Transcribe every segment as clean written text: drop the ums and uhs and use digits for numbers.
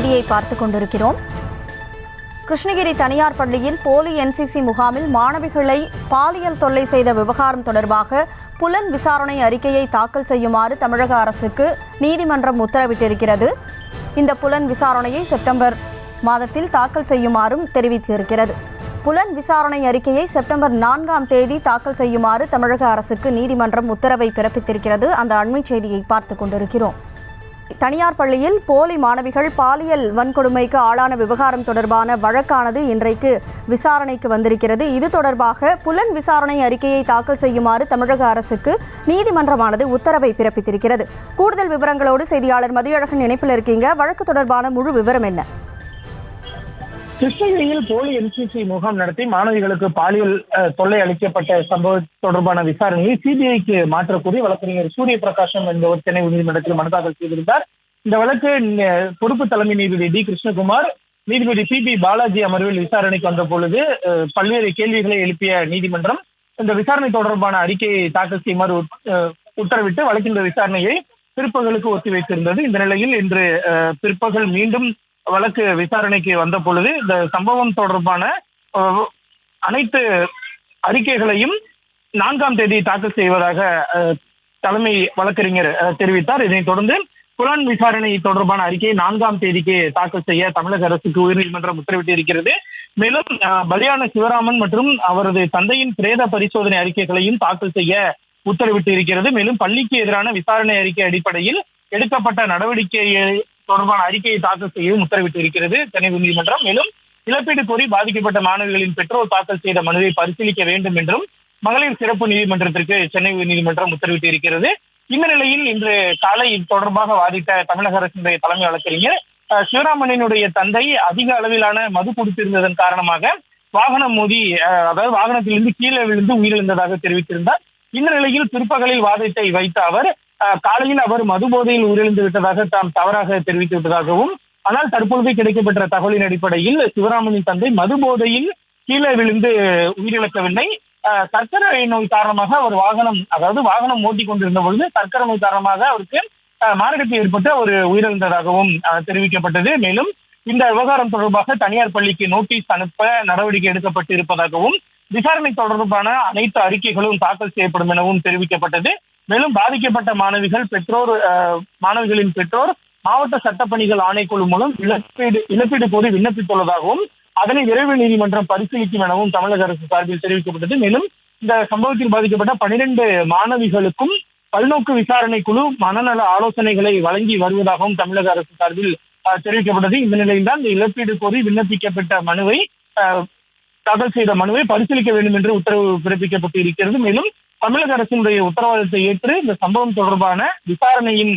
செய்தியை பார்த்து கொண்டிருக்கிறோம். கிருஷ்ணகிரி தனியார் பள்ளியில் போலி என்சிசி முகாமில் மாணவிகளை பாலியல் தொல்லை செய்த விவகாரம் தொடர்பாக புலன் விசாரணை அறிக்கையை தாக்கல் செய்யுமாறு தமிழக அரசுக்கு நீதிமன்றம் உத்தரவிட்டிருக்கிறது. இந்த புலன் விசாரணையை செப்டம்பர் மாதத்தில் தாக்கல் செய்யுமாறும் தெரிவித்திருக்கிறது. புலன் விசாரணை அறிக்கையை செப்டம்பர் 4ஆம் தேதி தாக்கல் செய்யுமாறு தமிழக அரசுக்கு நீதிமன்றம் உத்தரவை பிறப்பித்திருக்கிறது. அந்த அண்மை செய்தியை பார்த்து கொண்டிருக்கிறோம். தனியார் பள்ளியில் போலி மாணவிகள் பாலியல் வன்கொடுமைக்கு ஆளான விவகாரம் தொடர்பான வழக்கானது இன்றைக்கு விசாரணைக்கு வந்திருக்கிறது. இது தொடர்பாக புலன் விசாரணை அறிக்கையை தாக்கல் செய்யுமாறு தமிழக அரசுக்கு நீதிமன்றமானது உத்தரவை பிறப்பித்திருக்கிறது. கூடுதல் விவரங்களோடு செய்தியாளர் மதியழகன் இணைப்பில் இருக்கீங்க. வழக்கு தொடர்பான முழு விவரம் என்ன? கிருஷ்ணகிரியில் போலி என்சிசி முகாம் நடத்தி மாணவிகளுக்கு பாலியல் தொல்லை அளிக்கப்பட்ட சம்பவம் தொடர்பான விசாரணையை சிபிஐக்கு மாற்றக்கூடிய வழக்கறிஞர் சூரிய பிரகாசம் என்பவர் சென்னை உயர்நீதிமன்றத்தில் மனு தாக்கல் செய்திருந்தார். இந்த வழக்கு பொறுப்பு தலைமை நீதிபதி டி கிருஷ்ணகுமார், நீதிபதி பி பாலாஜி அமர்வில் விசாரணைக்கு வந்த பொழுது பல்வேறு கேள்விகளை எழுப்பிய நீதிமன்றம் இந்த விசாரணை தொடர்பான அறிக்கையை தாக்கல் செய்யுமாறு உத்தரவிட்டு வழக்கின் விசாரணையை பிற்பகலுக்கு ஒத்திவைத்திருந்தது. இந்த நிலையில் இன்று பிற்பகல் மீண்டும் வழக்கு விசாரணைக்கு வந்த பொழுது இந்த சம்பவம் தொடர்பான அனைத்து அறிக்கைகளையும் 4ஆம் தேதி தாக்கல் செய்வதாக தலைமை வழக்கறிஞர் தெரிவித்தார். இதனைத் தொடர்ந்து புலன் விசாரணை தொடர்பான அறிக்கையை 4ஆம் தேதிக்கு தாக்கல் செய்ய தமிழக அரசுக்கு உயர்நீதிமன்றம் உத்தரவிட்டு இருக்கிறது. மேலும் பலியான சிவராமன் மற்றும் அவரது தந்தையின் பிரேத பரிசோதனை அறிக்கைகளையும் தாக்கல் செய்ய உத்தரவிட்டு இருக்கிறது. மேலும் பள்ளிக்கு எதிரான விசாரணை அறிக்கை அடிப்படையில் எடுக்கப்பட்ட நடவடிக்கையை தொடர்பான அறிக்கையை தாக்கல் செய்யவும் உத்தரவிட்டு இருக்கிறது சென்னை உயர்நீதிமன்றம். மேலும் இழப்பீடு கோரி பாதிக்கப்பட்ட மாணவிகளின் பெற்றோர் தாக்கல் செய்த மனுவை பரிசீலிக்க வேண்டும் என்றும் மகளிர் சிறப்பு நீதிமன்றத்திற்கு சென்னை உயர்நீதிமன்றம் உத்தரவிட்டு இருக்கிறது. இந்த நிலையில் இன்று காலை இது தொடர்பாக வாதிட்ட தமிழக அரசினுடைய தலைமை வழக்கறிஞர் சிவராமனினுடைய தந்தை அதிக அளவிலான மது குடித்திருந்ததன் காரணமாக வாகனம் மோதி, அதாவது வாகனத்திலிருந்து கீழே விழுந்து உயிரிழந்ததாக தெரிவித்திருந்தார். இந்த நிலையில் பிற்பகலில் வாதத்தை வைத்த அவர் காலையில் அவர் மது போதையில் உயிரிழந்து விட்டதாக தாம் தவறாக தெரிவித்து விட்டதாகவும், ஆனால் தற்பொழுது கிடைக்கப்பெற்ற தகவலின் அடிப்படையில் சிவராமனின் தந்தை மது போதையில் கீழே விழுந்து உயிரிழக்கவில்லை, சர்க்கரை நோய் காரணமாக அவர் வாகனம் ஓட்டிக் கொண்டிருந்த பொழுது சர்க்கரை நோய் காரணமாக அவருக்கு மாரடைப்பு ஏற்பட்டு அவர் உயிரிழந்ததாகவும் தெரிவிக்கப்பட்டது. மேலும் இந்த விவகாரம் தொடர்பாக தனியார் பள்ளிக்கு நோட்டீஸ் அனுப்ப நடவடிக்கை எடுக்கப்பட்டு இருப்பதாகவும், விசாரணை தொடர்பான அனைத்து அறிக்கைகளும் தாக்கல் செய்யப்படும் எனவும் தெரிவிக்கப்பட்டது. மேலும் பாதிக்கப்பட்ட மாணவிகளின் பெற்றோர் மாவட்ட சட்டப்பணிகள் ஆணைக்குழு மூலம் இழப்பீடு கோரி விண்ணப்பித்துள்ளதாகவும், அதனை விரைவு நீதிமன்றம் பரிசீலிக்கும் எனவும் தமிழக அரசு சார்பில் தெரிவிக்கப்பட்டது. மேலும் இந்த சம்பவத்தில் பாதிக்கப்பட்ட 12 மாணவிகளுக்கும் பல்நோக்கு விசாரணை குழு மனநல ஆலோசனைகளை வழங்கி வருவதாகவும் தமிழக அரசு சார்பில் தெரிவிக்கப்பட்டது. இந்த நிலையில்தான் இந்த இழப்பீடு கோரி விண்ணப்பிக்கப்பட்ட மனுவை தாக்கல் செய்த மனுவை பரிசீலிக்க வேண்டும் என்று உத்தரவு பிறப்பிக்கப்பட்டு இருக்கிறது. மேலும் தமிழக அரசினுடைய உத்தரவாதத்தை ஏற்று இந்த சம்பவம் தொடர்பான விசாரணையின்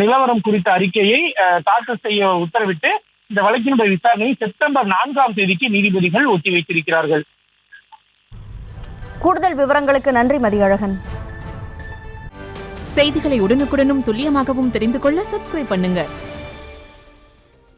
நிலவரம் குறித்த அறிக்கையை தாக்கல் செய்ய உத்தரவிட்டு இந்த வழக்கினுடைய விசாரணையை செப்டம்பர் 4ஆம் தேதிக்கு நீதிபதிகள் ஒத்திவைத்திருக்கிறார்கள். கூடுதல் விவரங்களுக்கு நன்றி மதியழகன். செய்திகளை உடனுக்குடனும் துல்லியமாகவும் தெரிந்து கொள்ள சப்ஸ்கிரைப் பண்ணுங்க.